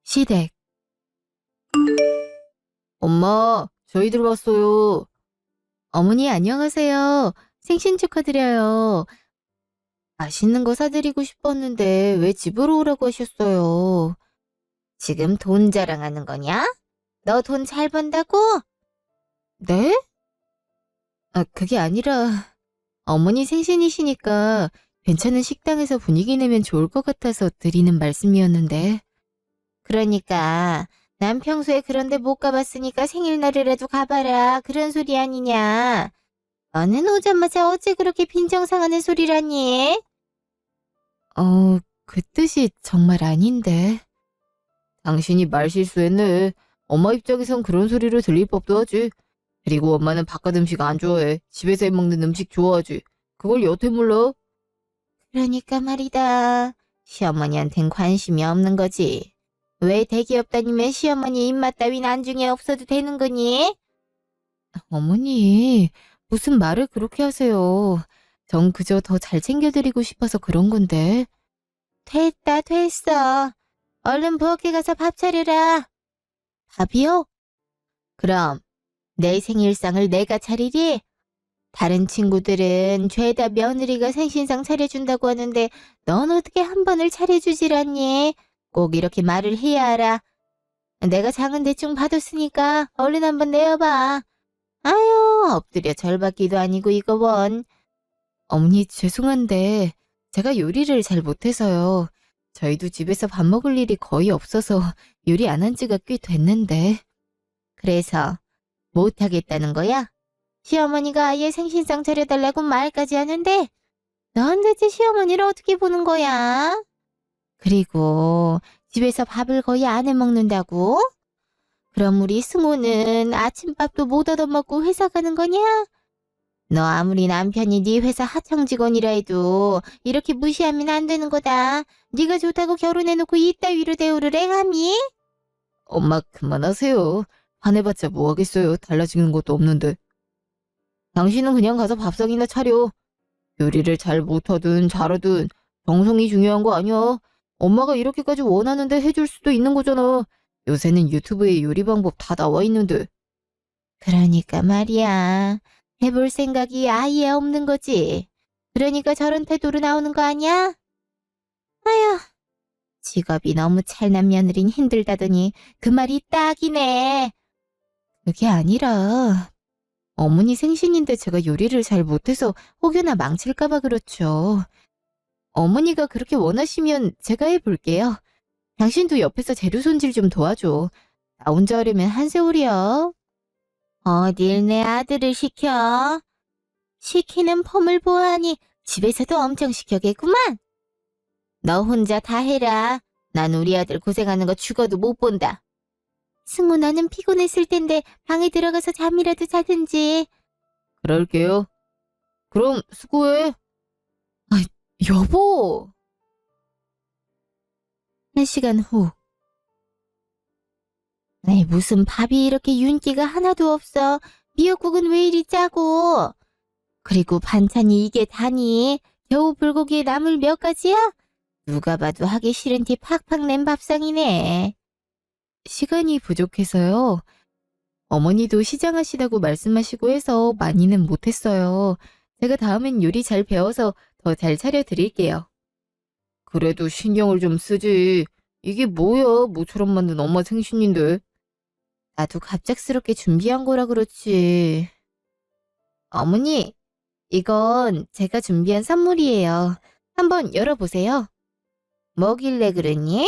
시댁. 엄마, 저희들 왔어요. 어머니 안녕하세요. 생신 축하드려요. 맛있는 거 사드리고 싶었는데 왜 집으로 오라고 하셨어요? 지금 돈 자랑하는 거냐? 너 돈 잘 번다고? 네? 그게 아니라 어머니 생신이시니까 괜찮은 식당에서 분위기 내면 좋을 것 같아서 드리는 말씀이었는데. 그러니까 난 평소에 그런데 못 가봤으니까 생일날이라도 가봐라 그런 소리 아니냐. 너는 오자마자 어째 그렇게 빈정상하는 소리라니? 그 뜻이 정말 아닌데. 당신이 말 실수했네. 엄마 입장에선 그런 소리로 들릴 법도 하지. 그리고 엄마는 바깥 음식 안 좋아해. 집에서 해먹는 음식 좋아하지. 그걸 여태 몰라? 그러니까 말이다. 시어머니한텐 관심이 없는 거지. 왜 대기업 다니면 시어머니 입맛 따윈 안중에 없어도 되는 거니? 어머니, 무슨 말을 그렇게 하세요. 전 그저 더 잘 챙겨드리고 싶어서 그런 건데. 됐다, 됐어. 얼른 부엌에 가서 밥 차려라. 밥이요? 그럼 내 생일상을 내가 차리리? 다른 친구들은 죄다 며느리가 생신상 차려준다고 하는데 넌 어떻게 한 번을 차려주질 않니? 꼭 이렇게 말을 해야 알아. 내가 장은 대충 봐뒀으니까 얼른 한번 내어봐. 아유, 엎드려 절받기도 아니고 이거 원. 어머니 죄송한데 제가 요리를 잘 못해서요. 저희도 집에서 밥 먹을 일이 거의 없어서 요리 안 한 지가 꽤 됐는데. 그래서 못하겠다는 거야? 시어머니가 아예 생신상 차려달라고 말까지 하는데 넌 대체 시어머니를 어떻게 보는 거야? 그리고 집에서 밥을 거의 안 해먹는다고? 그럼 우리 승우는 아침밥도 못 얻어먹고 회사 가는 거냐? 너 아무리 남편이 네 회사 하청 직원이라 해도 이렇게 무시하면 안 되는 거다. 네가 좋다고 결혼해놓고 이따위로 대우를 해 감히? 엄마 그만하세요. 화내봤자 뭐 하겠어요. 달라지는 것도 없는데. 당신은 그냥 가서 밥상이나 차려. 요리를 잘 못하든 잘하든 정성이 중요한 거 아니야. 엄마가 이렇게까지 원하는데 해줄 수도 있는 거잖아. 요새는 유튜브에 요리 방법 다 나와 있는데. 그러니까 말이야. 해볼 생각이 아예 없는 거지. 그러니까 저런 태도로 나오는 거 아니야? 아휴, 직업이 너무 찰난 며느린 힘들다더니 그 말이 딱이네. 그게 아니라 어머니 생신인데 제가 요리를 잘 못해서 혹여나 망칠까 봐 그렇죠. 어머니가 그렇게 원하시면 제가 해볼게요. 당신도 옆에서 재료 손질 좀 도와줘. 나 혼자 하려면 한 세월이야. 어딜 내 아들을 시켜? 시키는 폼을 보아하니 집에서도 엄청 시켜겠구만. 너 혼자 다 해라. 난 우리 아들 고생하는 거 죽어도 못 본다. 승우 나는 피곤했을 텐데 방에 들어가서 잠이라도 자든지. 그럴게요. 그럼 수고해. 아, 여보. 1시간 후. 아이, 무슨 밥이 이렇게 윤기가 하나도 없어. 미역국은 왜 이리 짜고. 그리고 반찬이 이게 다니. 겨우 불고기에 나물 몇 가지야? 누가 봐도 하기 싫은 티 팍팍 낸 밥상이네. 시간이 부족해서요. 어머니도 시장하시다고 말씀하시고 해서 많이는 못했어요. 제가 다음엔 요리 잘 배워서 더 잘 차려드릴게요. 그래도 신경을 좀 쓰지. 이게 뭐야, 모처럼 만든 엄마 생신인데. 나도 갑작스럽게 준비한 거라 그렇지. 어머니, 이건 제가 준비한 선물이에요. 한번 열어보세요. 뭐길래 그러니?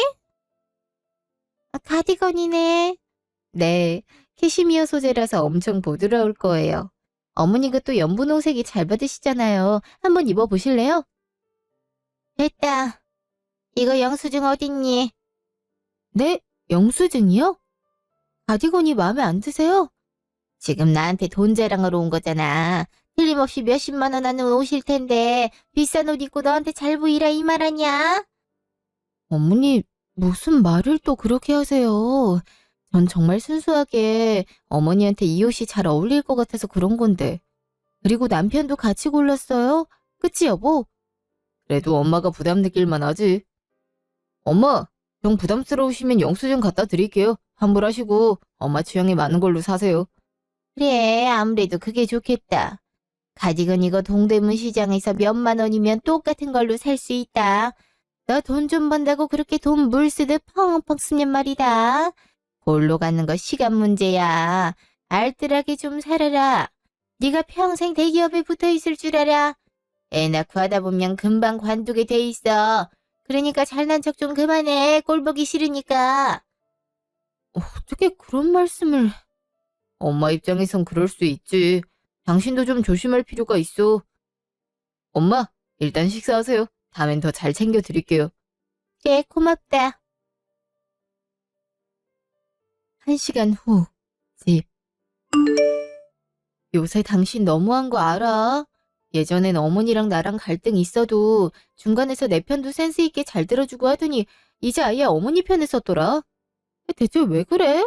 가디건이네. 네, 캐시미어 소재라서 엄청 부드러울 거예요. 어머니가 또 연분홍색이 잘 받으시잖아요. 한번 입어보실래요? 됐다. 이거 영수증 어딨니? 네? 영수증이요? 가디건이 마음에 안 드세요? 지금 나한테 돈 자랑하러 온 거잖아. 틀림없이 몇십만 원 하는 옷일 텐데 비싼 옷 입고 너한테 잘 보이라 이 말 아니야? 어머니, 무슨 말을 또 그렇게 하세요? 전 정말 순수하게 어머니한테 이 옷이 잘 어울릴 것 같아서 그런 건데. 그리고 남편도 같이 골랐어요? 그치 여보? 그래도 엄마가 부담 느낄 만하지. 엄마, 좀 부담스러우시면 영수증 갖다 드릴게요. 환불하시고 엄마 취향에 맞는 걸로 사세요. 그래, 아무래도 그게 좋겠다. 가디건 이거 동대문 시장에서 몇만 원이면 똑같은 걸로 살 수 있다. 너 돈 좀 번다고 그렇게 돈 물 쓰듯 펑펑 쓰면 말이다. 골로 가는 거 시간 문제야. 알뜰하게 좀 살아라. 네가 평생 대기업에 붙어 있을 줄 알아. 애 낳고 하다 보면 금방 관두게 돼 있어. 그러니까 잘난 척 좀 그만해. 꼴 보기 싫으니까. 어떻게 그런 말씀을... 엄마 입장에선 그럴 수 있지. 당신도 좀 조심할 필요가 있어. 엄마, 일단 식사하세요. 다음엔 더 잘 챙겨드릴게요. 그래, 고맙다. 1시간 후, 집. 요새 당신 너무한 거 알아? 예전엔 어머니랑 나랑 갈등 있어도 중간에서 내 편도 센스 있게 잘 들어주고 하더니 이제 아예 어머니 편에 섰더라. 대체 왜 그래?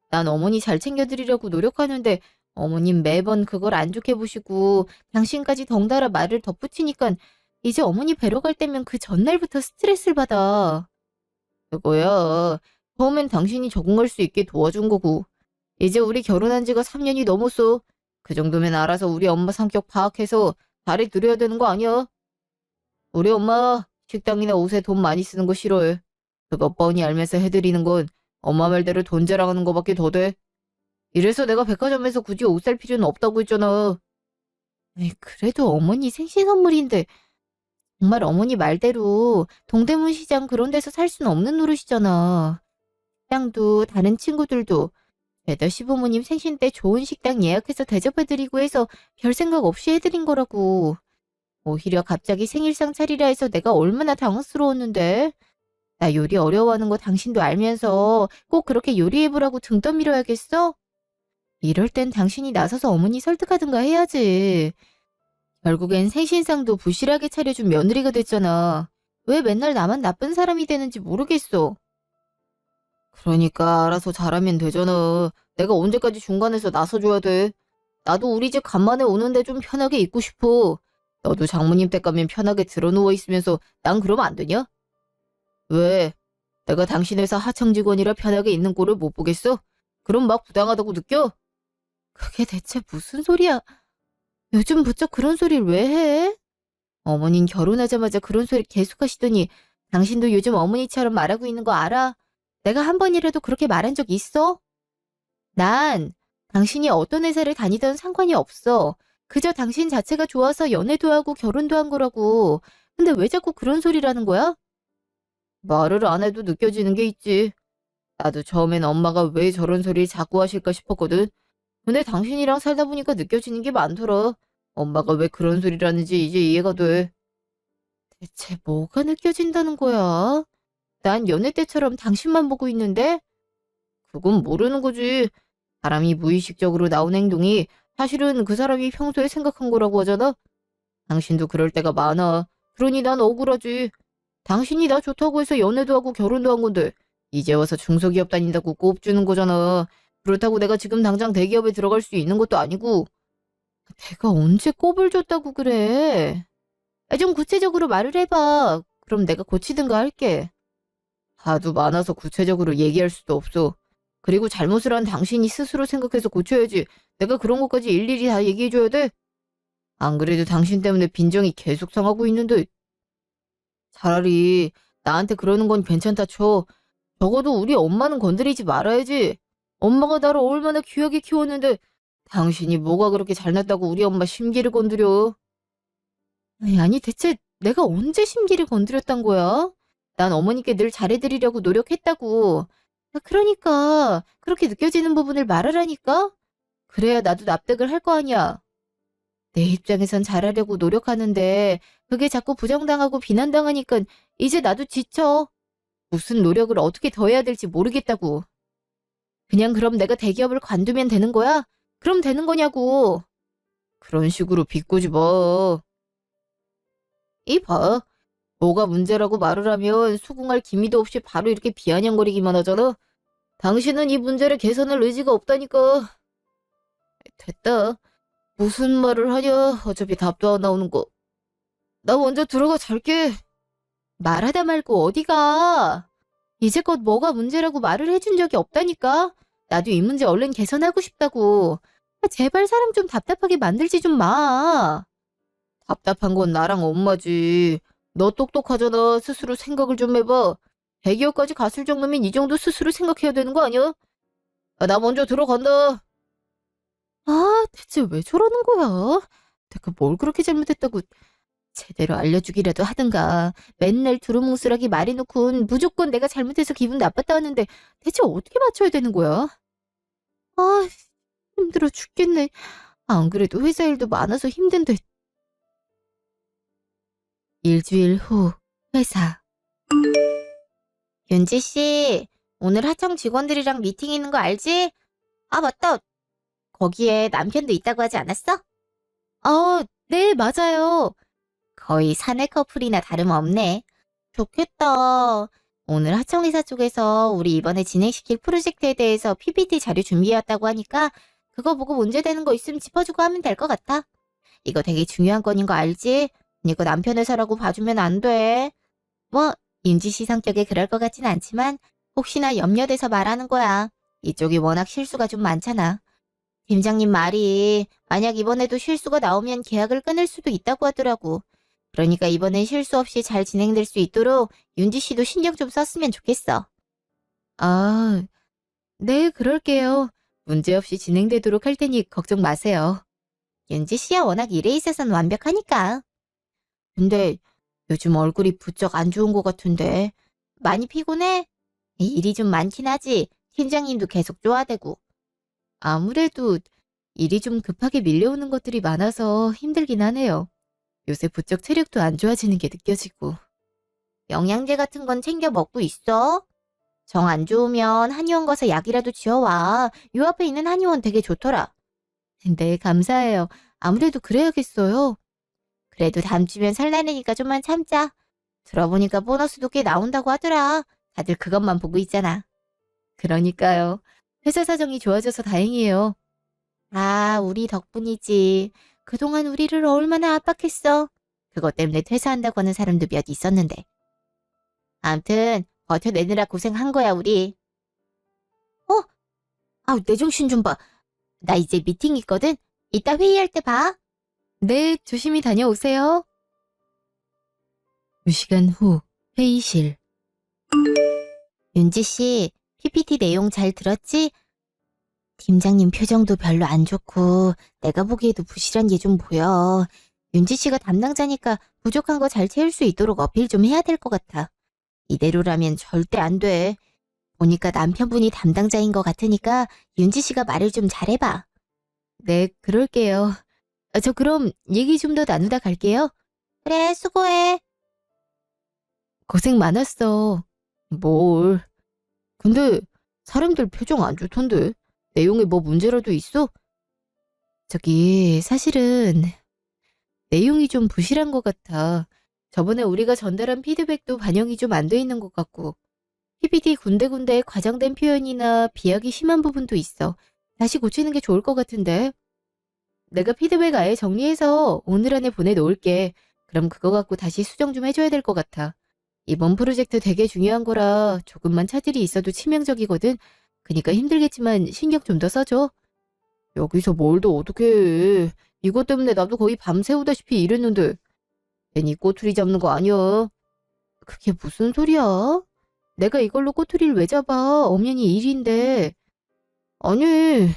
난 어머니 잘 챙겨드리려고 노력하는데 어머님 매번 그걸 안 좋게 보시고 당신까지 덩달아 말을 덧붙이니까 이제 어머니 뵈러 갈 때면 그 전날부터 스트레스를 받아. 그거야. 처음엔 당신이 적응할 수 있게 도와준 거고 이제 우리 결혼한 지가 3년이 넘었어. 그 정도면 알아서 우리 엄마 성격 파악해서 다리 들여야 되는 거 아니야? 우리 엄마 식당이나 옷에 돈 많이 쓰는 거 싫어해. 그거 뻔히 알면서 해드리는 건 엄마 말대로 돈 자랑하는 거밖에 더 돼. 이래서 내가 백화점에서 굳이 옷 살 필요는 없다고 했잖아. 에이, 그래도 어머니 생신 선물인데 정말 어머니 말대로 동대문 시장 그런 데서 살 수는 없는 노릇이잖아. 식당도 다른 친구들도 죄다 시부모님 생신 때 좋은 식당 예약해서 대접해드리고 해서 별 생각 없이 해드린 거라고. 오히려 갑자기 생일상 차리라 해서 내가 얼마나 당황스러웠는데. 나 요리 어려워하는 거 당신도 알면서 꼭 그렇게 요리해보라고 등 떠밀어야겠어? 이럴 땐 당신이 나서서 어머니 설득하든가 해야지. 결국엔 생신상도 부실하게 차려준 며느리가 됐잖아. 왜 맨날 나만 나쁜 사람이 되는지 모르겠어. 그러니까 알아서 잘하면 되잖아. 내가 언제까지 중간에서 나서줘야 돼. 나도 우리 집 간만에 오는데 좀 편하게 있고 싶어. 너도 장모님 댁 가면 편하게 드러누워 있으면서 난 그러면 안 되냐? 왜? 내가 당신 회사 하청 직원이라 편하게 있는 꼴을 못 보겠어? 그럼 막 부당하다고 느껴? 그게 대체 무슨 소리야? 요즘 부쩍 그런 소리를 왜 해? 어머닌 결혼하자마자 그런 소리 계속 하시더니 당신도 요즘 어머니처럼 말하고 있는 거 알아? 내가 한 번이라도 그렇게 말한 적 있어? 난 당신이 어떤 회사를 다니던 상관이 없어. 그저 당신 자체가 좋아서 연애도 하고 결혼도 한 거라고. 근데 왜 자꾸 그런 소리라는 거야? 말을 안 해도 느껴지는 게 있지. 나도 처음엔 엄마가 왜 저런 소리를 자꾸 하실까 싶었거든. 근데 당신이랑 살다 보니까 느껴지는 게 많더라. 엄마가 왜 그런 소리를 하는지 이제 이해가 돼. 대체 뭐가 느껴진다는 거야? 난 연애 때처럼 당신만 보고 있는데? 그건 모르는 거지. 사람이 무의식적으로 나온 행동이 사실은 그 사람이 평소에 생각한 거라고 하잖아. 당신도 그럴 때가 많아. 그러니 난 억울하지. 당신이 나 좋다고 해서 연애도 하고 결혼도 한 건데 이제 와서 중소기업 다닌다고 꼽주는 거잖아. 그렇다고 내가 지금 당장 대기업에 들어갈 수 있는 것도 아니고. 내가 언제 꼽을 줬다고 그래? 좀 구체적으로 말을 해봐. 그럼 내가 고치든가 할게. 하도 많아서 구체적으로 얘기할 수도 없어. 그리고 잘못을 한 당신이 스스로 생각해서 고쳐야지. 내가 그런 것까지 일일이 다 얘기해줘야 돼? 안 그래도 당신 때문에 빈정이 계속 상하고 있는데 차라리 나한테 그러는 건 괜찮다 쳐. 적어도 우리 엄마는 건드리지 말아야지. 엄마가 나를 얼마나 귀하게 키웠는데 당신이 뭐가 그렇게 잘났다고 우리 엄마 심기를 건드려. 아니 대체 내가 언제 심기를 건드렸단 거야? 난 어머니께 늘 잘해드리려고 노력했다고. 그러니까 그렇게 느껴지는 부분을 말하라니까? 그래야 나도 납득을 할 거 아니야. 내 입장에선 잘하려고 노력하는데 그게 자꾸 부정당하고 비난당하니까 이제 나도 지쳐. 무슨 노력을 어떻게 더 해야 될지 모르겠다고. 그냥 그럼 내가 대기업을 관두면 되는 거야? 그럼 되는 거냐고. 그런 식으로 비꼬집어. 봐. 뭐가 문제라고 말을 하면 수긍할 기미도 없이 바로 이렇게 비아냥거리기만 하잖아. 당신은 이 문제를 개선할 의지가 없다니까. 됐다. 무슨 말을 하냐. 어차피 답도 안 나오는 거. 나 먼저 들어가 잘게. 말하다 말고 어디 가? 이제껏 뭐가 문제라고 말을 해준 적이 없다니까. 나도 이 문제 얼른 개선하고 싶다고. 제발 사람 좀 답답하게 만들지 좀 마. 답답한 건 나랑 엄마지. 너 똑똑하잖아. 스스로 생각을 좀 해봐. 대기업까지 갔을 정도면 이 정도 스스로 생각해야 되는 거 아니야? 나 먼저 들어간다. 아, 대체 왜 저러는 거야? 내가 뭘 그렇게 잘못했다고 제대로 알려주기라도 하든가. 맨날 두루뭉술하게 말해놓곤 무조건 내가 잘못해서 기분 나빴다 하는데 대체 어떻게 맞춰야 되는 거야? 아, 힘들어 죽겠네. 안 그래도 회사 일도 많아서 힘든데. 일주일 후 회사. 윤지 씨, 오늘 하청 직원들이랑 미팅 있는 거 알지? 아, 맞다. 거기에 남편도 있다고 하지 않았어? 네, 맞아요. 거의 사내 커플이나 다름없네. 좋겠다. 오늘 하청리사 쪽에서 우리 이번에 진행시킬 프로젝트에 대해서 PPT 자료 준비해왔다고 하니까 그거 보고 문제되는 거 있으면 짚어주고 하면 될 것 같아. 이거 되게 중요한 건인 거 알지? 이거 남편 회사라고 봐주면 안 돼. 뭐 윤지 씨 성격에 그럴 것 같진 않지만 혹시나 염려돼서 말하는 거야. 이쪽이 워낙 실수가 좀 많잖아. 팀장님 말이 만약 이번에도 실수가 나오면 계약을 끊을 수도 있다고 하더라고. 그러니까 이번엔 실수 없이 잘 진행될 수 있도록 윤지 씨도 신경 좀 썼으면 좋겠어. 아, 네, 그럴게요. 문제없이 진행되도록 할 테니 걱정 마세요. 윤지 씨야 워낙 일에 있어서는 완벽하니까. 근데 요즘 얼굴이 부쩍 안 좋은 것 같은데. 많이 피곤해? 일이 좀 많긴 하지. 팀장님도 계속 쪼아대고. 아무래도 일이 좀 급하게 밀려오는 것들이 많아서 힘들긴 하네요. 요새 부쩍 체력도 안 좋아지는 게 느껴지고. 영양제 같은 건 챙겨 먹고 있어? 정 안 좋으면 한의원 가서 약이라도 지어와. 요 앞에 있는 한의원 되게 좋더라. 네, 감사해요. 아무래도 그래야겠어요. 그래도 다음 주면 설날이니까 좀만 참자. 들어보니까 보너스도 꽤 나온다고 하더라. 다들 그것만 보고 있잖아. 그러니까요. 회사 사정이 좋아져서 다행이에요. 아, 우리 덕분이지. 그동안 우리를 얼마나 압박했어. 그것 때문에 퇴사한다고 하는 사람도 몇 있었는데. 암튼 버텨내느라 고생한 거야, 우리. 어? 내 정신 좀 봐. 나 이제 미팅 있거든? 이따 회의할 때 봐. 네, 조심히 다녀오세요. 2시간 후 회의실. 윤지 씨, PPT 내용 잘 들었지? 팀장님 표정도 별로 안 좋고 내가 보기에도 부실한 게 좀 보여. 윤지 씨가 담당자니까 부족한 거 잘 채울 수 있도록 어필 좀 해야 될 것 같아. 이대로라면 절대 안 돼. 보니까 남편분이 담당자인 것 같으니까 윤지 씨가 말을 좀 잘해봐. 네, 그럴게요. 저 그럼 얘기 좀 더 나누다 갈게요. 그래, 수고해. 고생 많았어. 뭘. 근데 사람들 표정 안 좋던데. 내용에 뭐 문제라도 있어? 저기 사실은 내용이 좀 부실한 것 같아. 저번에 우리가 전달한 피드백도 반영이 좀 안 돼 있는 것 같고 PPT 군데군데 과장된 표현이나 비약이 심한 부분도 있어. 다시 고치는 게 좋을 것 같은데. 내가 피드백 아예 정리해서 오늘 안에 보내놓을게. 그럼 그거 갖고 다시 수정 좀 해줘야 될 것 같아. 이번 프로젝트 되게 중요한 거라 조금만 차질이 있어도 치명적이거든. 그니까 힘들겠지만 신경 좀 더 써줘. 여기서 뭘 더 어떻게 해. 이것 때문에 나도 거의 밤새우다시피 일했는데. 괜히 꼬투리 잡는 거 아니야. 그게 무슨 소리야? 내가 이걸로 꼬투리를 왜 잡아? 엄연히 일인데. 아니,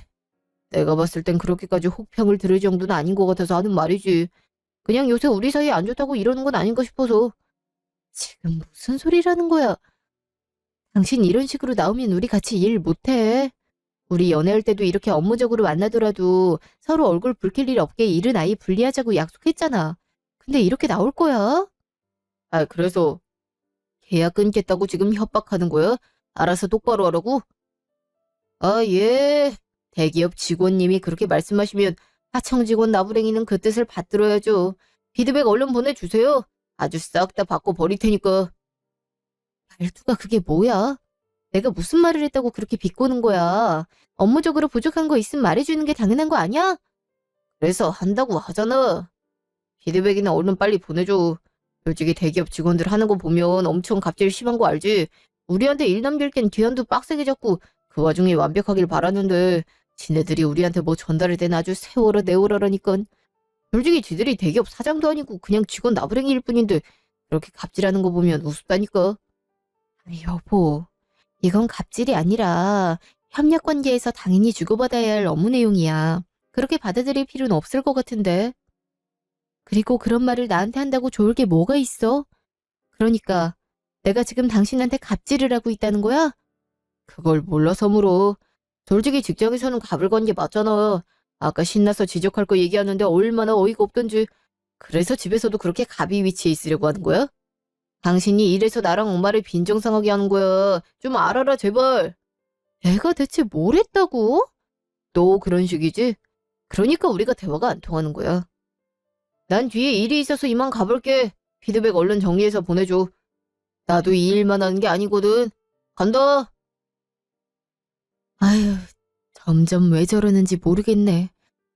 내가 봤을 땐 그렇게까지 혹평을 들을 정도는 아닌 것 같아서 하는 말이지. 그냥 요새 우리 사이 안 좋다고 이러는 건 아닌가 싶어서. 지금 무슨 소리라는 거야? 당신 이런 식으로 나오면 우리 같이 일 못해. 우리 연애할 때도 이렇게 업무적으로 만나더라도 서로 얼굴 붉힐 일 없게 일은 아예 분리하자고 약속했잖아. 근데 이렇게 나올 거야? 그래서 계약 끊겠다고 지금 협박하는 거야? 알아서 똑바로 하라고? 예. 대기업 직원님이 그렇게 말씀하시면 하청 직원 나부랭이는 그 뜻을 받들어야죠. 피드백 얼른 보내주세요. 아주 싹 다 바꿔 버릴 테니까. 말투가 그게 뭐야? 내가 무슨 말을 했다고 그렇게 비꼬는 거야? 업무적으로 부족한 거 있으면 말해주는 게 당연한 거 아니야? 그래서 한다고 하잖아. 피드백이나 얼른 빨리 보내줘. 솔직히 대기업 직원들 하는 거 보면 엄청 갑질 심한 거 알지? 우리한테 일 넘길 땐 기한도 빡세게 잡고 그 와중에 완벽하길 바라는데 지네들이 우리한테 뭐 전달을 된 아주 세월어 내월어라니깐. 솔직히 지들이 대기업 사장도 아니고 그냥 직원 나부랭이일 뿐인데 그렇게 갑질하는 거 보면 우습다니까. 아니, 여보, 이건 갑질이 아니라 협력 관계에서 당연히 주고받아야 할 업무 내용이야. 그렇게 받아들일 필요는 없을 것 같은데. 그리고 그런 말을 나한테 한다고 좋을 게 뭐가 있어? 그러니까 내가 지금 당신한테 갑질을 하고 있다는 거야? 그걸 몰라서 물어. 솔직히 직장에서는 갑을 건 게 맞잖아. 아까 신나서 지적할 거 얘기하는데 얼마나 어이가 없던지. 그래서 집에서도 그렇게 갑이 위치해 있으려고 하는 거야? 당신이 이래서 나랑 엄마를 빈정상하게 하는 거야. 좀 알아라, 제발. 내가 대체 뭘 했다고? 너 그런 식이지? 그러니까 우리가 대화가 안 통하는 거야. 난 뒤에 일이 있어서 이만 가볼게. 피드백 얼른 정리해서 보내줘. 나도 이 일만 하는 게 아니거든. 간다. 아휴, 점점 왜 저러는지 모르겠네.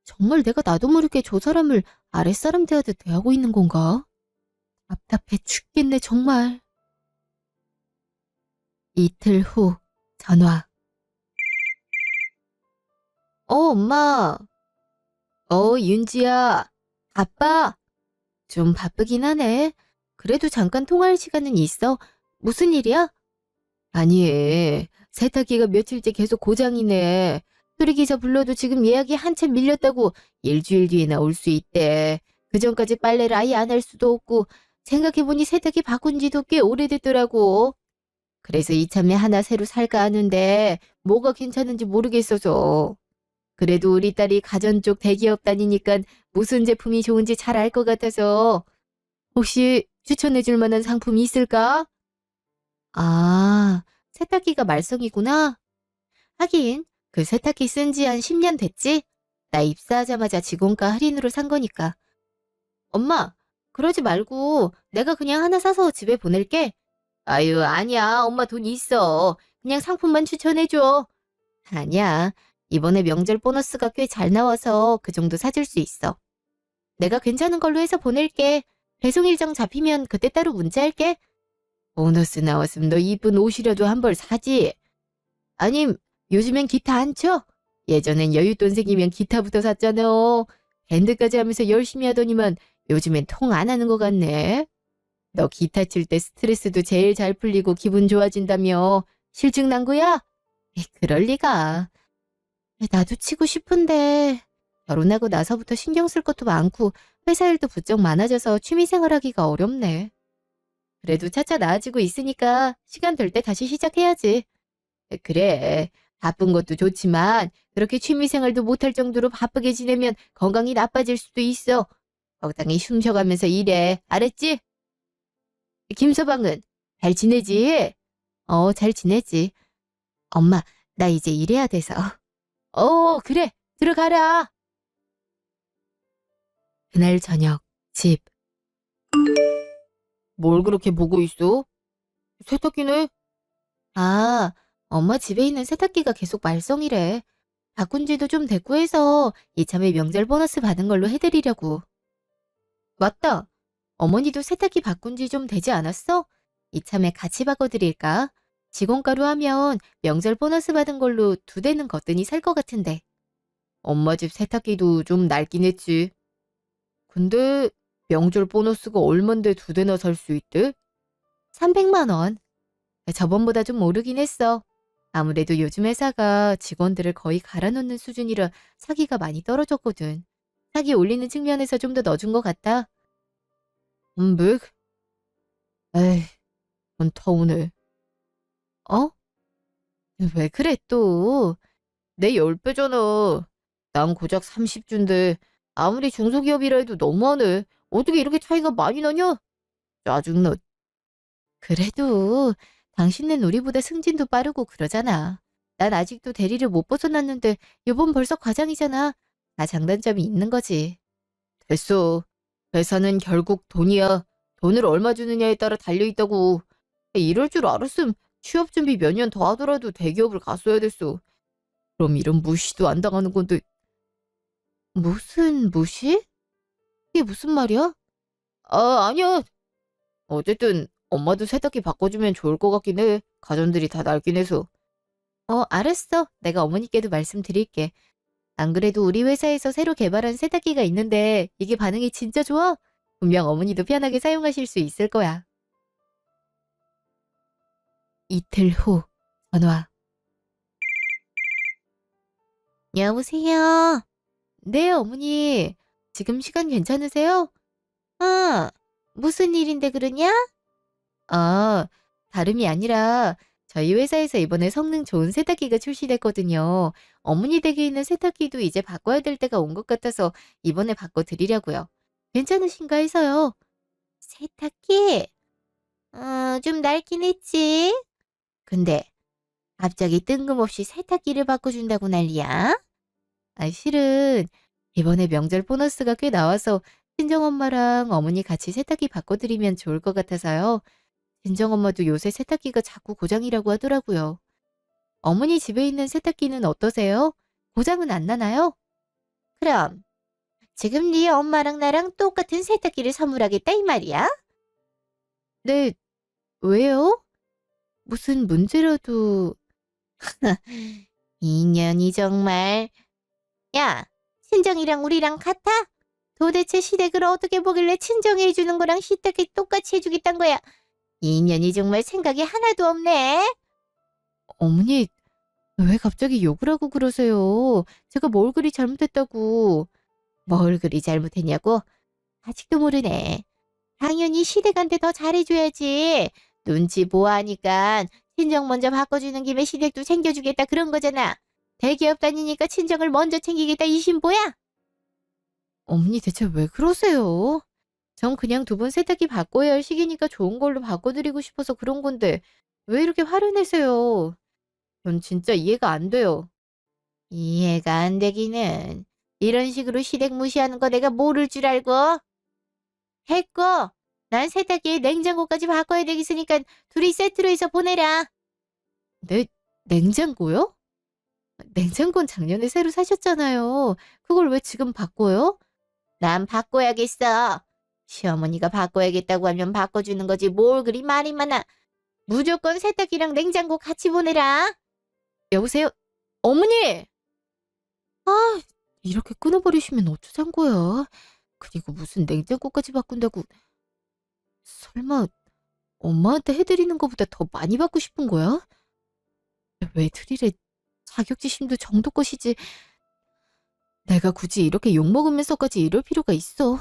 정말 내가 나도 모르게 저 사람을 아랫사람 대하듯 대하고 있는 건가? 답답해 죽겠네, 정말. 이틀 후, 전화. 엄마. 윤지야. 바빠? 좀 바쁘긴 하네. 그래도 잠깐 통화할 시간은 있어. 무슨 일이야? 아니, 세탁기가 며칠째 계속 고장이네. 수리기사 불러도 지금 예약이 한참 밀렸다고 일주일 뒤에 나올 수 있대. 그 전까지 빨래를 아예 안 할 수도 없고 생각해보니 세탁기 바꾼 지도 꽤 오래됐더라고. 그래서 이참에 하나 새로 살까 하는데 뭐가 괜찮은지 모르겠어서. 그래도 우리 딸이 가전 쪽 대기업 다니니까 무슨 제품이 좋은지 잘 알 것 같아서 혹시 추천해줄 만한 상품이 있을까? 아, 세탁기가 말썽이구나. 하긴 그 세탁기 쓴 지 한 10년 됐지? 나 입사하자마자 직원가 할인으로 산 거니까. 엄마, 그러지 말고 내가 그냥 하나 사서 집에 보낼게. 아유, 아니야. 엄마 돈 있어. 그냥 상품만 추천해줘. 아니야. 이번에 명절 보너스가 꽤 잘 나와서 그 정도 사줄 수 있어. 내가 괜찮은 걸로 해서 보낼게. 배송 일정 잡히면 그때 따로 문자할게. 보너스 나왔으면 너 이쁜 옷이라도 한 벌 사지. 아님, 요즘엔 기타 안 쳐? 예전엔 여윳돈 생기면 기타부터 샀잖아. 밴드까지 하면서 열심히 하더니만 요즘엔 통 안 하는 것 같네. 너 기타 칠 때 스트레스도 제일 잘 풀리고 기분 좋아진다며. 실증 난 거야? 그럴 리가. 나도 치고 싶은데 결혼하고 나서부터 신경 쓸 것도 많고 회사 일도 부쩍 많아져서 취미생활하기가 어렵네. 그래도 차차 나아지고 있으니까 시간 될 때 다시 시작해야지. 그래. 바쁜 것도 좋지만 그렇게 취미생활도 못할 정도로 바쁘게 지내면 건강이 나빠질 수도 있어. 적당히 숨 쉬어가면서 일해. 알았지? 김서방은 잘 지내지? 잘 지내지. 엄마, 나 이제 일해야 돼서. 그래. 들어가라. 그날 저녁, 집. 뭘 그렇게 보고 있어? 세탁기네? 아, 엄마 집에 있는 세탁기가 계속 말썽이래. 바꾼 지도 좀 됐고 해서 이참에 명절 보너스 받은 걸로 해드리려고. 맞다. 어머니도 세탁기 바꾼 지 좀 되지 않았어? 이참에 같이 바꿔드릴까? 직원가로 하면 명절 보너스 받은 걸로 2대는 거뜬히 살 것 같은데. 엄마 집 세탁기도 좀 낡긴 했지. 근데 명절 보너스가 얼만데 2대나 살 수 있대? 300만 원. 저번보다 좀 오르긴 했어. 아무래도 요즘 회사가 직원들을 거의 갈아놓는 수준이라 사기가 많이 떨어졌거든. 사기 올리는 측면에서 좀 더 넣어준 것 같다. 뭐? 에이, 넌 터우네. 어? 왜 그래 또? 내 10배잖아. 난 고작 30주인데 아무리 중소기업이라 해도 너무하네. 어떻게 이렇게 차이가 많이 나냐? 짜증나. 그래도 당신은 우리보다 승진도 빠르고 그러잖아. 난 아직도 대리를 못 벗어났는데 요번 벌써 과장이잖아. 다 장단점이 있는 거지. 됐어. 회사는 결국 돈이야. 돈을 얼마 주느냐에 따라 달려있다고. 이럴 줄 알았음 취업 준비 몇 년 더 하더라도 대기업을 갔어야 됐어. 그럼 이런 무시도 안 당하는 건데. 무슨 무시? 이게 무슨 말이야? 아니야. 어쨌든 엄마도 세탁기 바꿔주면 좋을 것 같긴 해. 가전들이 다 낡긴 해서. 알았어. 내가 어머니께도 말씀드릴게. 안 그래도 우리 회사에서 새로 개발한 세탁기가 있는데 이게 반응이 진짜 좋아. 분명 어머니도 편하게 사용하실 수 있을 거야. 이틀 후 전화. 여보세요. 네, 어머니. 지금 시간 괜찮으세요? 무슨 일인데 그러냐? 아, 다름이 아니라 저희 회사에서 이번에 성능 좋은 세탁기가 출시됐거든요. 어머니 댁에 있는 세탁기도 이제 바꿔야 될 때가 온 것 같아서 이번에 바꿔드리려고요. 괜찮으신가 해서요. 세탁기? 좀 낡긴 했지. 근데 갑자기 뜬금없이 세탁기를 바꿔준다고 난리야? 실은 이번에 명절 보너스가 꽤 나와서 친정엄마랑 어머니 같이 세탁기 바꿔드리면 좋을 것 같아서요. 친정엄마도 요새 세탁기가 자꾸 고장이라고 하더라고요. 어머니 집에 있는 세탁기는 어떠세요? 고장은 안 나나요? 그럼 지금 네 엄마랑 나랑 똑같은 세탁기를 선물하겠다 이 말이야? 네, 왜요? 무슨 문제라도... 인연이 정말... 야, 친정이랑 우리랑 같아? 도대체 시댁을 어떻게 보길래 친정이 해주는 거랑 시댁이 똑같이 해주겠단 거야? 인연이 정말 생각이 하나도 없네. 어머니, 왜 갑자기 욕을 하고 그러세요? 제가 뭘 그리 잘못했다고. 뭘 그리 잘못했냐고? 아직도 모르네. 당연히 시댁한테 더 잘해줘야지. 눈치 보아하니까 친정 먼저 바꿔주는 김에 시댁도 챙겨주겠다 그런 거잖아. 대기업 다니니까 친정을 먼저 챙기겠다 이 심보야? 어머니 대체 왜 그러세요? 전 그냥 두 분 세탁기 바꿔야 할 시기니까 좋은 걸로 바꿔드리고 싶어서 그런 건데 왜 이렇게 화를 내세요? 전 진짜 이해가 안 돼요. 이해가 안 되기는. 이런 식으로 시댁 무시하는 거 내가 모를 줄 알고? 했고, 난 세탁기에 냉장고까지 바꿔야 되겠으니까 둘이 세트로 해서 보내라. 네, 냉장고요? 냉장고는 작년에 새로 사셨잖아요. 그걸 왜 지금 바꿔요? 난 바꿔야겠어. 시어머니가 바꿔야겠다고 하면 바꿔주는 거지 뭘 그리 말이 많아. 무조건 세탁기랑 냉장고 같이 보내라. 여보세요? 어머니! 아, 이렇게 끊어버리시면 어쩌잔 거야. 그리고 무슨 냉장고까지 바꾼다고. 설마 엄마한테 해드리는 것보다 더 많이 받고 싶은 거야? 왜 드리래. 자격지심도 정도 것이지. 내가 굳이 이렇게 욕먹으면서까지 이럴 필요가 있어.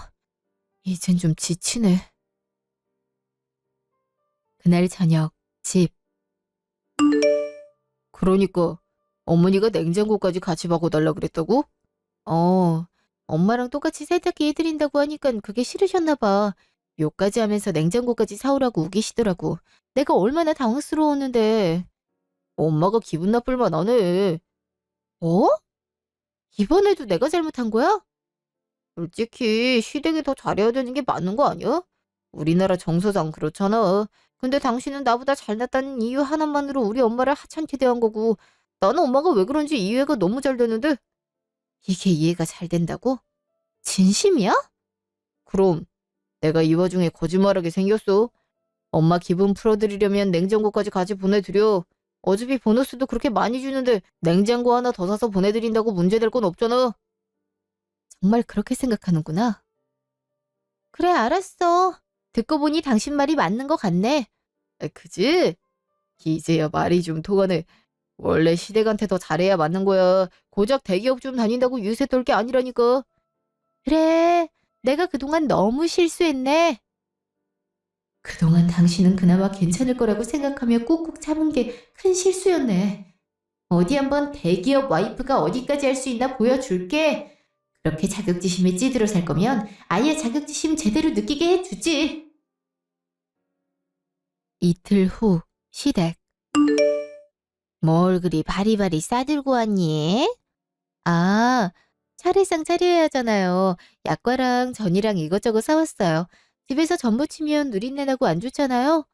이젠 좀 지치네. 그날 저녁 집. 그러니까 어머니가 냉장고까지 같이 바꿔달라 그랬다고? 어, 엄마랑 똑같이 세탁기 해드린다고 하니까 그게 싫으셨나 봐. 욕까지 하면서 냉장고까지 사오라고 우기시더라고. 내가 얼마나 당황스러웠는데. 엄마가 기분 나쁠 만하네. 어? 이번에도 내가 잘못한 거야? 솔직히 시댁이 더 잘해야 되는 게 맞는 거 아니야? 우리나라 정서상 그렇잖아. 근데 당신은 나보다 잘났다는 이유 하나만으로 우리 엄마를 하찮게 대한 거고 나는 엄마가 왜 그런지 이해가 너무 잘 되는데 이게 이해가 잘 된다고? 진심이야? 그럼 내가 이 와중에 거짓말하게 생겼어. 엄마 기분 풀어드리려면 냉장고까지 같이 보내드려. 어차피 보너스도 그렇게 많이 주는데 냉장고 하나 더 사서 보내드린다고 문제될 건 없잖아. 정말 그렇게 생각하는구나. 그래, 알았어. 듣고 보니 당신 말이 맞는 것 같네. 그지? 이제야 말이 좀 통하네. 원래 시댁한테 더 잘해야 맞는 거야. 고작 대기업 좀 다닌다고 유세 떨 게 아니라니까. 그래, 내가 그동안 너무 실수했네. 그동안 당신은 그나마 괜찮을 거라고 생각하며 꾹꾹 참은 게 큰 실수였네. 어디 한번 대기업 와이프가 어디까지 할 수 있나 보여줄게. 그렇게 자격지심에 찌들어 살 거면 아예 자격지심 제대로 느끼게 해주지. 이틀 후 시댁. 뭘 그리 바리바리 싸들고 왔니? 아, 차례상 차려야 하잖아요. 약과랑 전이랑 이것저것 사왔어요. 집에서 전 부치면 누린내 나고 안 좋잖아요.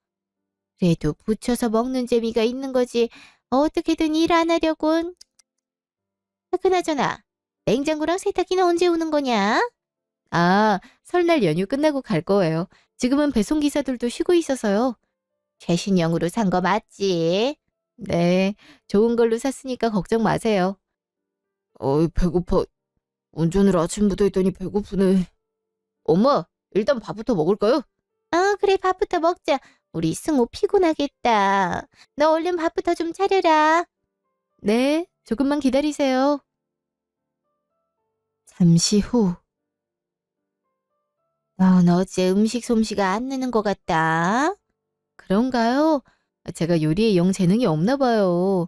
그래도 부쳐서 먹는 재미가 있는 거지. 어떻게든 일 안 하려곤. 그나저나 냉장고랑 세탁기는 언제 오는 거냐? 설날 연휴 끝나고 갈 거예요. 지금은 배송기사들도 쉬고 있어서요. 최신형으로 산 거 맞지? 네, 좋은 걸로 샀으니까 걱정 마세요. 어이, 배고파. 운전을 아침부터 했더니 배고프네. 엄마, 일단 밥부터 먹을까요? 그래, 밥부터 먹자. 우리 승우 피곤하겠다. 너 얼른 밥부터 좀 차려라. 네, 조금만 기다리세요. 잠시 후. 넌 어째 음식 솜씨가 안 느는 것 같다. 그런가요? 제가 요리에 영 재능이 없나 봐요.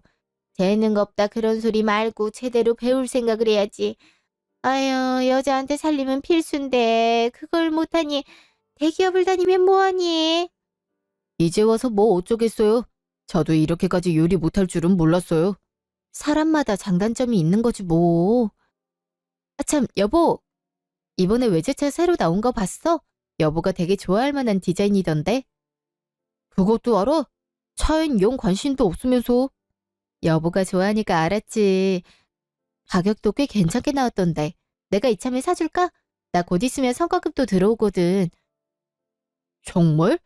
재능 없다 그런 소리 말고 제대로 배울 생각을 해야지. 아유, 여자한테 살림은 필수인데 그걸 못하니 대기업을 다니면 뭐하니? 이제 와서 뭐 어쩌겠어요. 저도 이렇게까지 요리 못할 줄은 몰랐어요. 사람마다 장단점이 있는 거지 뭐. 아참, 여보. 이번에 외제차 새로 나온 거 봤어? 여보가 되게 좋아할 만한 디자인이던데. 그것도 알아? 차엔 영 관심도 없으면서. 여보가 좋아하니까 알았지. 가격도 꽤 괜찮게 나왔던데. 내가 이참에 사줄까? 나 곧 있으면 성과급도 들어오거든. 정말?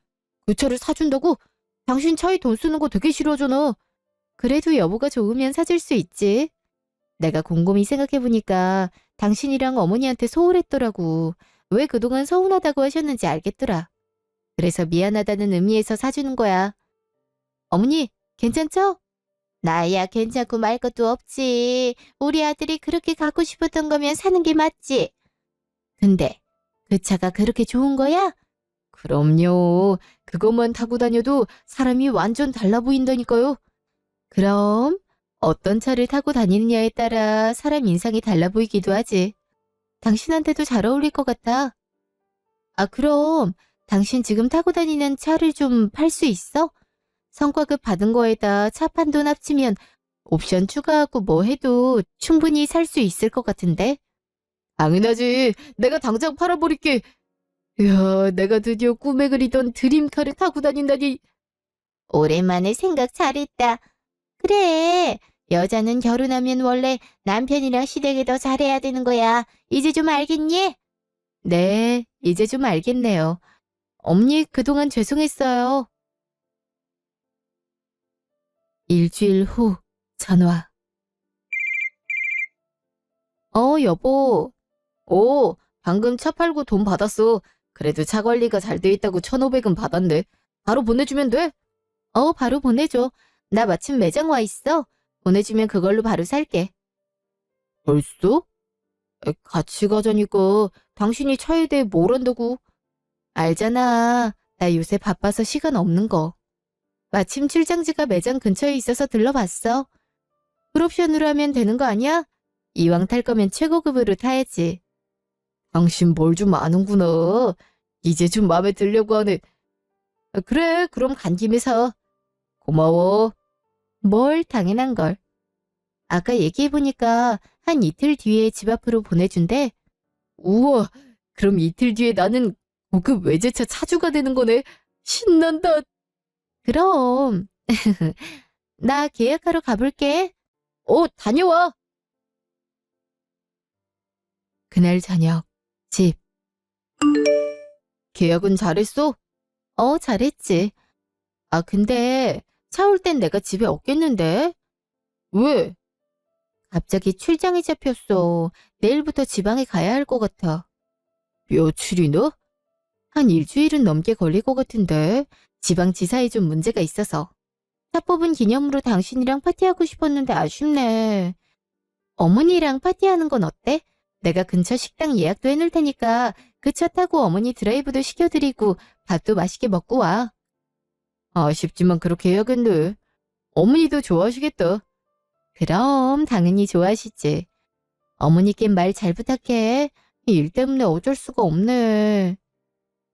그 차를 사준다고? 당신 차에 돈 쓰는 거 되게 싫어하잖아. 그래도 여보가 좋으면 사줄 수 있지. 내가 곰곰이 생각해보니까 당신이랑 어머니한테 소홀했더라고. 왜 그동안 서운하다고 하셨는지 알겠더라. 그래서 미안하다는 의미에서 사주는 거야. 어머니, 괜찮죠? 나야 괜찮고 말 것도 없지. 우리 아들이 그렇게 갖고 싶었던 거면 사는 게 맞지. 근데 그 차가 그렇게 좋은 거야? 그럼요. 그것만 타고 다녀도 사람이 완전 달라 보인다니까요. 그럼 어떤 차를 타고 다니느냐에 따라 사람 인상이 달라 보이기도 하지. 당신한테도 잘 어울릴 것 같아. 아, 그럼 당신 지금 타고 다니는 차를 좀 팔 수 있어? 성과급 받은 거에다 차 판 돈 합치면 옵션 추가하고 뭐 해도 충분히 살 수 있을 것 같은데? 당연하지. 내가 당장 팔아버릴게. 이야, 내가 드디어 꿈에 그리던 드림카를 타고 다닌다니. 오랜만에 생각 잘했다. 그래. 여자는 결혼하면 원래 남편이랑 시댁에 더 잘해야 되는 거야. 이제 좀 알겠니? 네, 이제 좀 알겠네요. 엄니, 그동안 죄송했어요. 일주일 후, 전화. 여보. 방금 차 팔고 돈 받았어. 그래도 차 관리가 잘 돼 있다고 1,500은 받았네. 바로 보내주면 돼? 바로 보내줘. 나 마침 매장 와 있어. 보내주면 그걸로 바로 살게. 벌써? 같이 가자니까 당신이 차에 대해 뭘 안다고. 알잖아. 나 요새 바빠서 시간 없는 거. 마침 출장지가 매장 근처에 있어서 들러봤어. 풀옵션으로 하면 되는 거 아니야? 이왕 탈 거면 최고급으로 타야지. 당신 뭘 좀 아는구나. 이제 좀 마음에 들려고 하네. 그래, 그럼 간 김에 사. 고마워. 뭘 당연한 걸. 아까 얘기해보니까 한 이틀 뒤에 집 앞으로 보내준대. 우와, 그럼 이틀 뒤에 나는 고급 외제차 차주가 되는 거네. 신난다. 그럼. 나 계약하러 가볼게. 다녀와. 그날 저녁, 집. 계약은 잘했어? 잘했지. 아, 근데 차 올 땐 내가 집에 없겠는데? 왜? 갑자기 출장이 잡혔어. 내일부터 지방에 가야 할 것 같아. 며칠이나? 한 일주일은 넘게 걸릴 것 같은데. 지방지사에 좀 문제가 있어서. 차 뽑은 기념으로 당신이랑 파티하고 싶었는데 아쉽네. 어머니랑 파티하는 건 어때? 내가 근처 식당 예약도 해놓을 테니까 그 차 타고 어머니 드라이브도 시켜드리고 밥도 맛있게 먹고 와. 아쉽지만 그렇게 해야겠네. 어머니도 좋아하시겠다. 그럼 당연히 좋아하시지. 어머니께 말 잘 부탁해. 일 때문에 어쩔 수가 없네.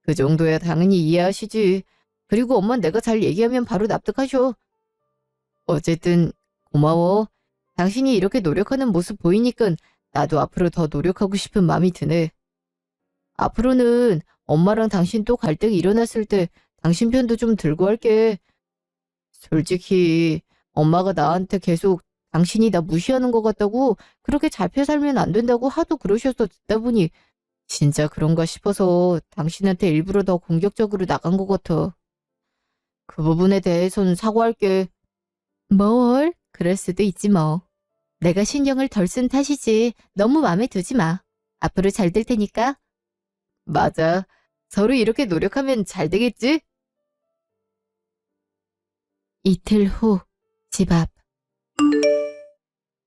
그 정도야 당연히 이해하시지. 그리고 엄마 내가 잘 얘기하면 바로 납득하셔. 어쨌든 고마워. 당신이 이렇게 노력하는 모습 보이니까 나도 앞으로 더 노력하고 싶은 마음이 드네. 앞으로는 엄마랑 당신 또 갈등이 일어났을 때 당신 편도 좀 들고 할게. 솔직히 엄마가 나한테 계속 당신이 나 무시하는 것 같다고 그렇게 잡혀 살면 안 된다고 하도 그러셔서 듣다 보니 진짜 그런가 싶어서 당신한테 일부러 더 공격적으로 나간 것 같아. 그 부분에 대해서는 사과할게. 뭘? 그럴 수도 있지 뭐. 내가 신경을 덜 쓴 탓이지. 너무 마음에 두지 마. 앞으로 잘 될 테니까. 맞아. 서로 이렇게 노력하면 잘 되겠지? 이틀 후, 집 앞.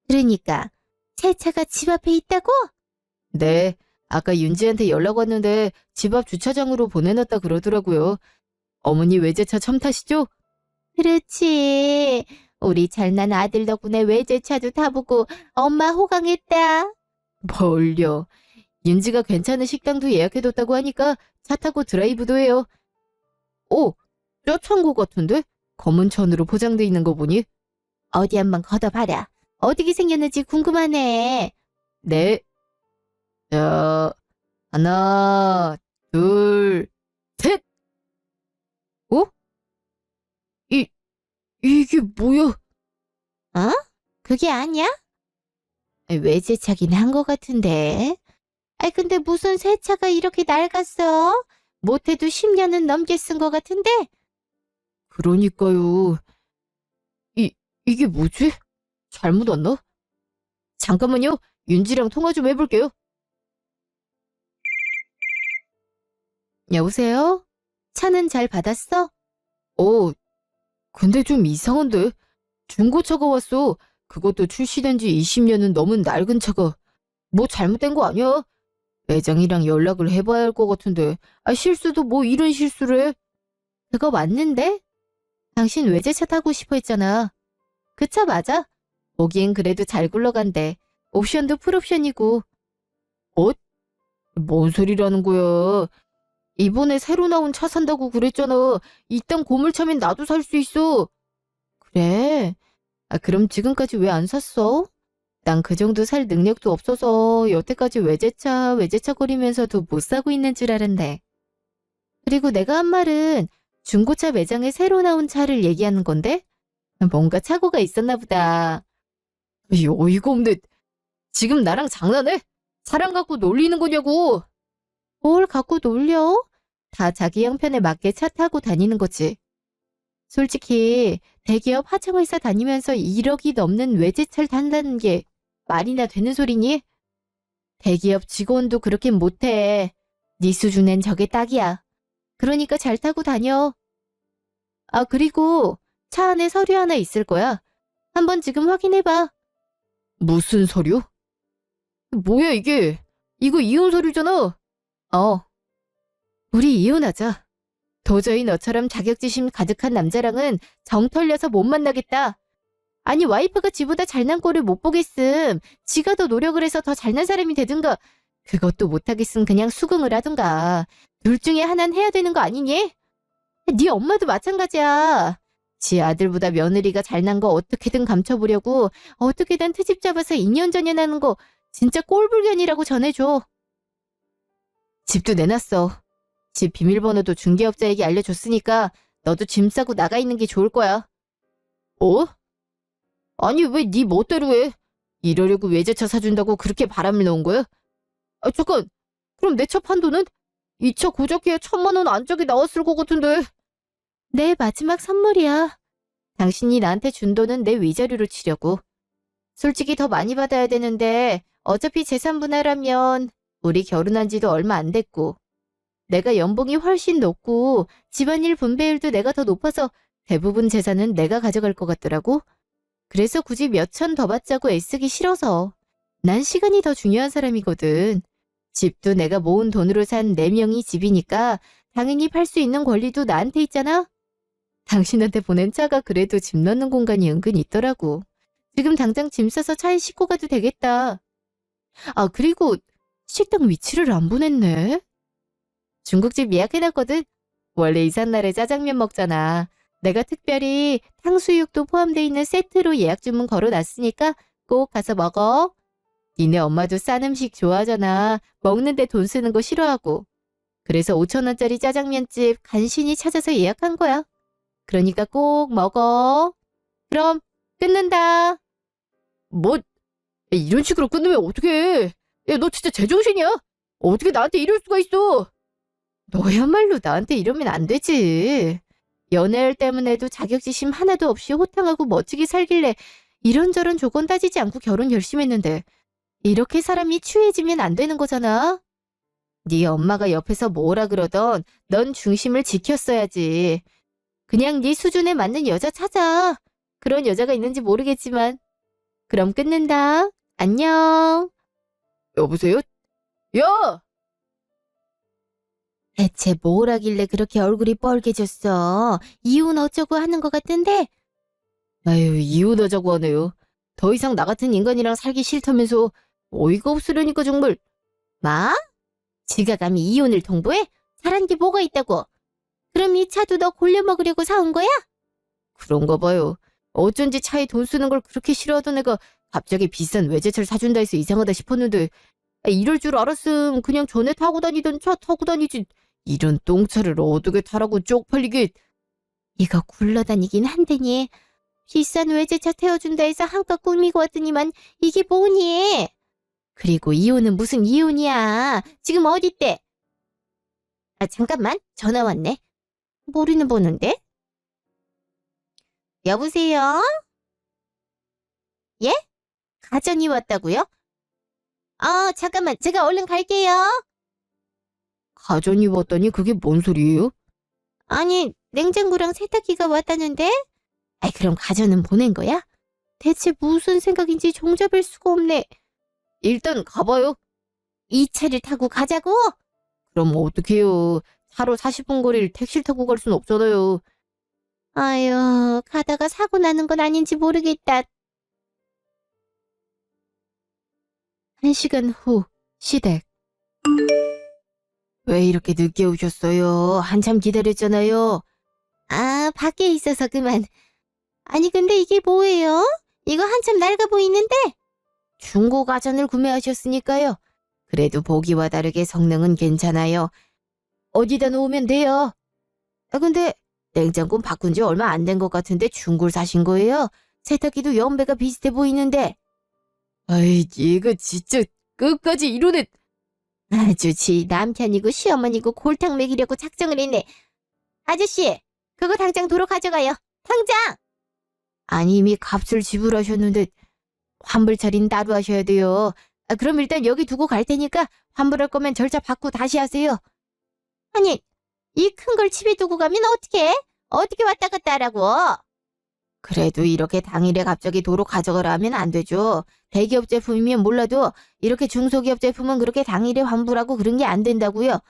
그러니까 새 차가 집 앞에 있다고? 네. 아까 윤지한테 연락 왔는데 집 앞 주차장으로 보내놨다 그러더라고요. 어머니 외제차 처음 타시죠? 그렇지. 우리 잘난 아들 덕분에 외제차도 타보고 엄마 호강했다. 뭘요. 윤지가 괜찮은 식당도 예약해뒀다고 하니까 차 타고 드라이브도 해요. 오, 저 창고 같은데? 검은 천으로 포장돼 있는 거 보니? 어디 한번 걷어봐라. 어떻게 생겼는지 궁금하네. 네. 자, 하나, 둘, 셋! 어? 이, 이게 뭐야? 어? 그게 아니야? 외제차긴 한 것 같은데. 아이, 근데 무슨 새 차가 이렇게 낡았어? 못해도 10년은 넘게 쓴 것 같은데? 그러니까요. 이게 뭐지? 잘못 왔나? 잠깐만요. 윤지랑 통화 좀 해볼게요. 여보세요? 차는 잘 받았어? 근데 좀 이상한데? 중고차가 왔어. 그것도 출시된 지 20년은 넘은 낡은 차가. 뭐 잘못된 거 아니야? 매장이랑 연락을 해봐야 할 것 같은데. 실수도 뭐 이런 실수를 해? 그거 맞는데? 당신 외제차 타고 싶어 했잖아. 그 차 맞아? 보기엔 그래도 잘 굴러간대. 옵션도 풀옵션이고. 어? 뭔 소리라는 거야? 이번에 새로 나온 차 산다고 그랬잖아. 이딴 고물차면 나도 살 수 있어. 그래? 그럼 지금까지 왜 안 샀어? 난 그 정도 살 능력도 없어서 여태까지 외제차 거리면서도 못 사고 있는 줄 알았네. 그리고 내가 한 말은 중고차 매장에 새로 나온 차를 얘기하는 건데? 뭔가 착오가 있었나 보다. 어이가 없네. 지금 나랑 장난해? 사람 갖고 놀리는 거냐고. 뭘 갖고 놀려? 다 자기 형편에 맞게 차 타고 다니는 거지. 솔직히 대기업 하청회사 다니면서 1억이 넘는 외제차를 탄다는 게 말이나 되는 소리니? 대기업 직원도 그렇게 못해. 네 수준엔 저게 딱이야. 그러니까 잘 타고 다녀. 그리고 차 안에 서류 하나 있을 거야. 한번 지금 확인해봐. 무슨 서류? 뭐야 이게? 이거 이혼 서류잖아. 우리 이혼하자. 도저히 너처럼 자격지심 가득한 남자랑은 정 털려서 못 만나겠다. 아니 와이프가 지보다 잘난 꼴을 못 보겠음. 지가 더 노력을 해서 더 잘난 사람이 되든가. 그것도 못하겠음 그냥 수긍을 하든가. 둘 중에 하나는 해야 되는 거 아니니? 네 엄마도 마찬가지야. 지 아들보다 며느리가 잘난 거 어떻게든 감춰보려고 어떻게든 트집 잡아서 2년 전에 나는 거 진짜 꼴불견이라고 전해줘. 집도 내놨어. 집 비밀번호도 중개업자에게 알려줬으니까 너도 짐 싸고 나가 있는 게 좋을 거야. 어? 아니 왜 네 멋대로 해? 이러려고 외제차 사준다고 그렇게 바람을 넣은 거야? 잠깐. 그럼 내 차 판도는? 이 차 고작해야 1,000만 원 안짝이 나왔을 것 같은데. 내 마지막 선물이야. 당신이 나한테 준 돈은 내 위자료로 치려고. 솔직히 더 많이 받아야 되는데 어차피 재산 분할하면 우리 결혼한 지도 얼마 안 됐고 내가 연봉이 훨씬 높고 집안일 분배율도 내가 더 높아서 대부분 재산은 내가 가져갈 것 같더라고. 그래서 굳이 몇 천 더 받자고 애쓰기 싫어서. 난 시간이 더 중요한 사람이거든. 집도 내가 모은 돈으로 산 4명이 집이니까 당연히 팔 수 있는 권리도 나한테 있잖아. 당신한테 보낸 차가 그래도 집 넣는 공간이 은근 있더라고. 지금 당장 짐 싸서 차에 싣고 가도 되겠다. 그리고 식당 위치를 안 보냈네. 중국집 예약해놨거든. 원래 이삿날에 짜장면 먹잖아. 내가 특별히 탕수육도 포함되어 있는 세트로 예약 주문 걸어놨으니까 꼭 가서 먹어. 니네 엄마도 싼 음식 좋아하잖아. 먹는데 돈 쓰는 거 싫어하고. 그래서 5,000원짜리 짜장면집 간신히 찾아서 예약한 거야. 그러니까 꼭 먹어. 그럼 끊는다. 뭐 이런 식으로 끊으면 어떡해. 야, 너 진짜 제정신이야? 어떻게 나한테 이럴 수가 있어? 너야말로 나한테 이러면 안 되지. 연애할 때만 해도 자격지심 하나도 없이 호탕하고 멋지게 살길래 이런저런 조건 따지지 않고 결혼 결심했는데 이렇게 사람이 추해지면 안 되는 거잖아. 네 엄마가 옆에서 뭐라 그러던 넌 중심을 지켰어야지. 그냥 네 수준에 맞는 여자 찾아. 그런 여자가 있는지 모르겠지만. 그럼 끊는다. 안녕. 여보세요? 야! 대체 뭘 하길래 그렇게 얼굴이 뻘개졌어? 이혼 어쩌고 하는 것 같은데? 아유, 이혼하자고 하네요. 더 이상 나 같은 인간이랑 살기 싫다면서 어이가 없으려니까 정말. 마? 지가 감히 이혼을 통보해? 잘한 게 뭐가 있다고? 그럼 이 차도 너 골려 먹으려고 사온 거야? 그런가 봐요. 어쩐지 차에 돈 쓰는 걸 그렇게 싫어하던 애가 갑자기 비싼 외제차를 사준다 해서 이상하다 싶었는데 이럴 줄 알았음 그냥 전에 타고 다니던 차 타고 다니지. 이런 똥차를 어떻게 타라고 쪽팔리게. 이거 굴러다니긴 한데니. 비싼 외제차 태워준다 해서 한껏 꾸미고 왔더니만 이게 뭐니? 그리고 이혼은 무슨 이혼이야. 지금 어딨대? 아, 잠깐만. 전화 왔네. 모르는 번호인데? 여보세요? 예? 가전이 왔다고요? 잠깐만. 제가 얼른 갈게요. 가전이 왔다니 그게 뭔 소리예요? 아니, 냉장고랑 세탁기가 왔다는데? 아이, 그럼 가전은 보낸 거야? 대체 무슨 생각인지 종잡을 수가 없네. 일단 가봐요. 이 차를 타고 가자고? 그럼 어떡해요. 차로 40분 거리를 택시를 타고 갈 순 없잖아요. 아유, 가다가 사고 나는 건 아닌지 모르겠다. 1시간 후, 시댁. 왜 이렇게 늦게 오셨어요? 한참 기다렸잖아요. 아, 밖에 있어서 그만. 아니, 근데 이게 뭐예요? 이거 한참 낡아 보이는데? 중고 가전을 구매하셨으니까요. 그래도 보기와 다르게 성능은 괜찮아요. 어디다 놓으면 돼요. 아, 근데 냉장고 바꾼 지 얼마 안 된 것 같은데 중고를 사신 거예요? 세탁기도 연배가 비슷해 보이는데. 아이, 이거 진짜 끝까지 이러네. 아주 지 남편이고 시어머니고 골탕 먹이려고 작정을 했네. 아저씨, 그거 당장 도로 가져가요. 당장! 아니, 이미 값을 지불하셨는데 환불 처리는 따로 하셔야 돼요. 아, 그럼 일단 여기 두고 갈 테니까 환불할 거면 절차 받고 다시 하세요. 아니, 이 큰 걸 집에 두고 가면 어떡해? 어떻게 왔다 갔다 하라고? 그래도 이렇게 당일에 갑자기 도로 가져가라 하면 안 되죠. 대기업 제품이면 몰라도 이렇게 중소기업 제품은 그렇게 당일에 환불하고 그런 게 안 된다고요.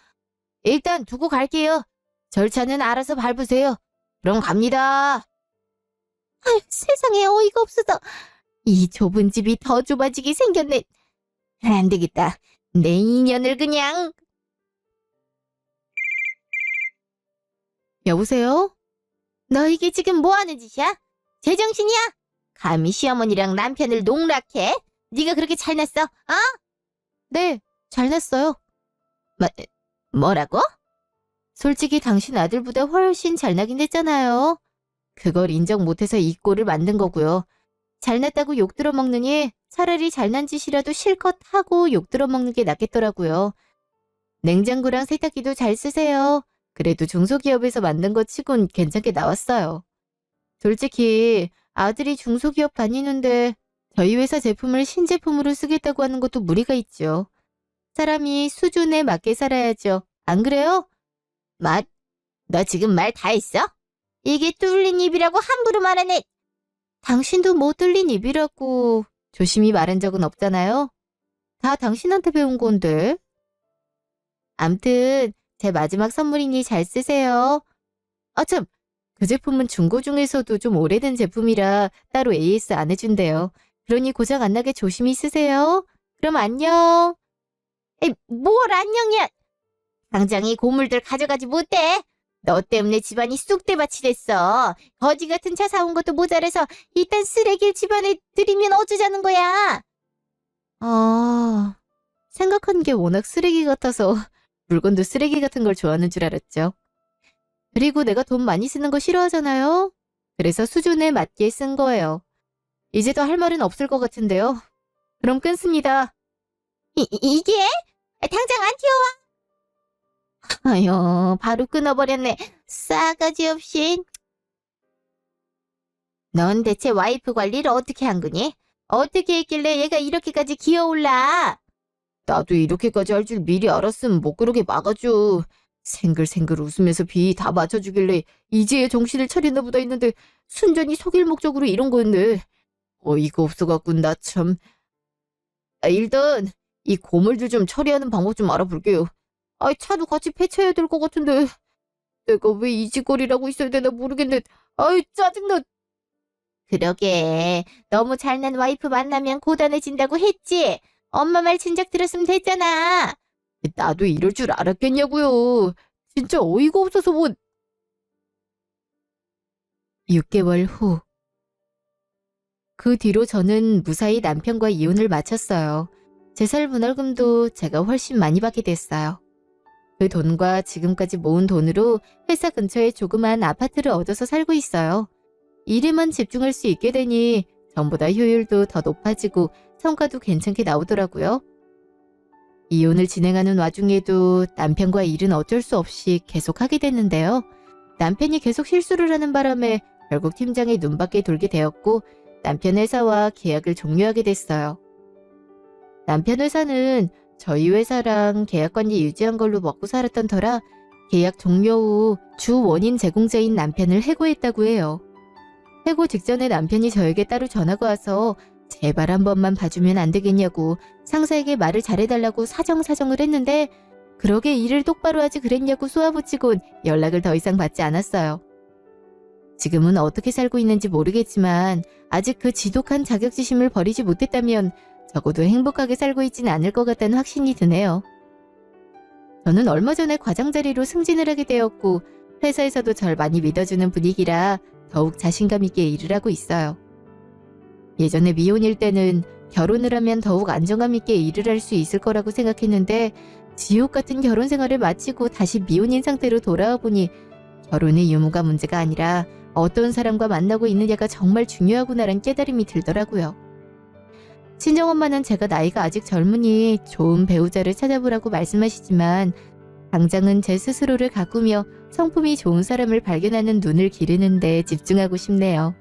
일단 두고 갈게요. 절차는 알아서 밟으세요. 그럼 갑니다. 아유, 세상에 어이가 없어서. 이 좁은 집이 더 좁아지게 생겼네. 안 되겠다. 내 인연을 그냥. 여보세요? 너 이게 지금 뭐 하는 짓이야? 제정신이야? 감히 시어머니랑 남편을 농락해? 네가 그렇게 잘났어? 어? 네, 잘났어요. 뭐라고? 솔직히 당신 아들보다 훨씬 잘나긴 했잖아요. 그걸 인정 못해서 이 꼴을 만든 거고요. 잘났다고 욕 들어먹느니 차라리 잘난 짓이라도 실컷 하고 욕 들어먹는 게 낫겠더라고요. 냉장고랑 세탁기도 잘 쓰세요. 그래도 중소기업에서 만든 것 치곤 괜찮게 나왔어요. 솔직히 아들이 중소기업 다니는데 저희 회사 제품을 신제품으로 쓰겠다고 하는 것도 무리가 있죠. 사람이 수준에 맞게 살아야죠. 안 그래요? 너 지금 말 다 했어? 이게 뚫린 입이라고 함부로 말하네. 당신도 못 뚫린 입이라고 조심히 말한 적은 없잖아요. 다 당신한테 배운 건데. 암튼 제 마지막 선물이니 잘 쓰세요. 아 참, 그 제품은 중고 중에서도 좀 오래된 제품이라 따로 AS 안 해준대요. 그러니 고장 안 나게 조심히 쓰세요. 그럼 안녕. 에이, 뭘 안녕이야. 당장 이 고물들 가져가지 못해. 너 때문에 집안이 쑥대밭이 됐어. 거지 같은 차 사온 것도 모자라서 이딴 쓰레기를 집안에 들이면 어쩌자는 거야. 생각한 게 워낙 쓰레기 같아서 물건도 쓰레기 같은 걸 좋아하는 줄 알았죠. 그리고 내가 돈 많이 쓰는 거 싫어하잖아요. 그래서 수준에 맞게 쓴 거예요. 이제 더 할 말은 없을 것 같은데요. 그럼 끊습니다. 이게? 당장 안 튀어와. 아유, 바로 끊어버렸네. 싸가지 없이. 넌 대체 와이프 관리를 어떻게 한 거니? 어떻게 했길래 얘가 이렇게까지 기어올라? 나도 이렇게까지 할 줄 미리 알았으면 못 그러게 막아줘. 생글생글 웃으면서 비 다 맞춰주길래 이제야 정신을 차리나 보다 했는데 순전히 속일 목적으로 이런 거였네. 어이가 없어갖고 나 참. 일단 이 고물들 좀 처리하는 방법 좀 알아볼게요. 차도 같이 폐차해야 될 것 같은데 내가 왜 이 짓거리라고 있어야 되나 모르겠네. 짜증나. 그러게. 너무 잘난 와이프 만나면 고단해진다고 했지? 엄마 말 진작 들었으면 됐잖아. 나도 이럴 줄 알았겠냐고요. 진짜 어이가 없어서 뭐. 6개월 후. 그 뒤로 저는 무사히 남편과 이혼을 마쳤어요. 제설 분할금도 제가 훨씬 많이 받게 됐어요. 그 돈과 지금까지 모은 돈으로 회사 근처에 조그만 아파트를 얻어서 살고 있어요. 일에만 집중할 수 있게 되니 전보다 효율도 더 높아지고 성과도 괜찮게 나오더라고요. 이혼을 진행하는 와중에도 남편과 일은 어쩔 수 없이 계속 하게 됐는데요. 남편이 계속 실수를 하는 바람에 결국 팀장의 눈밖에 돌게 되었고 남편 회사와 계약을 종료하게 됐어요. 남편 회사는 저희 회사랑 계약관리 유지한 걸로 먹고 살았던 터라 계약 종료 후 주 원인 제공자인 남편을 해고했다고 해요. 해고 직전에 남편이 저에게 따로 전화가 와서 제발 한 번만 봐주면 안 되겠냐고 상사에게 말을 잘해달라고 사정사정을 했는데 그러게 일을 똑바로 하지 그랬냐고 쏘아붙이곤 연락을 더 이상 받지 않았어요. 지금은 어떻게 살고 있는지 모르겠지만 아직 그 지독한 자격지심을 버리지 못했다면 적어도 행복하게 살고 있진 않을 것 같다는 확신이 드네요. 저는 얼마 전에 과장 자리로 승진을 하게 되었고 회사에서도 절 많이 믿어주는 분위기라 더욱 자신감 있게 일을 하고 있어요. 예전에 미혼일 때는 결혼을 하면 더욱 안정감 있게 일을 할 수 있을 거라고 생각했는데 지옥 같은 결혼 생활을 마치고 다시 미혼인 상태로 돌아와 보니 결혼의 유무가 문제가 아니라 어떤 사람과 만나고 있느냐가 정말 중요하구나란 깨달음이 들더라고요. 친정엄마는 제가 나이가 아직 젊으니 좋은 배우자를 찾아보라고 말씀하시지만 당장은 제 스스로를 가꾸며 성품이 좋은 사람을 발견하는 눈을 기르는 데 집중하고 싶네요.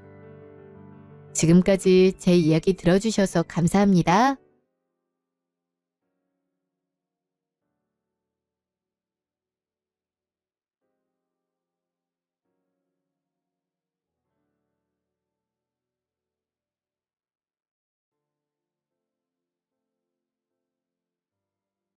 지금까지 제 이야기 들어주셔서 감사합니다.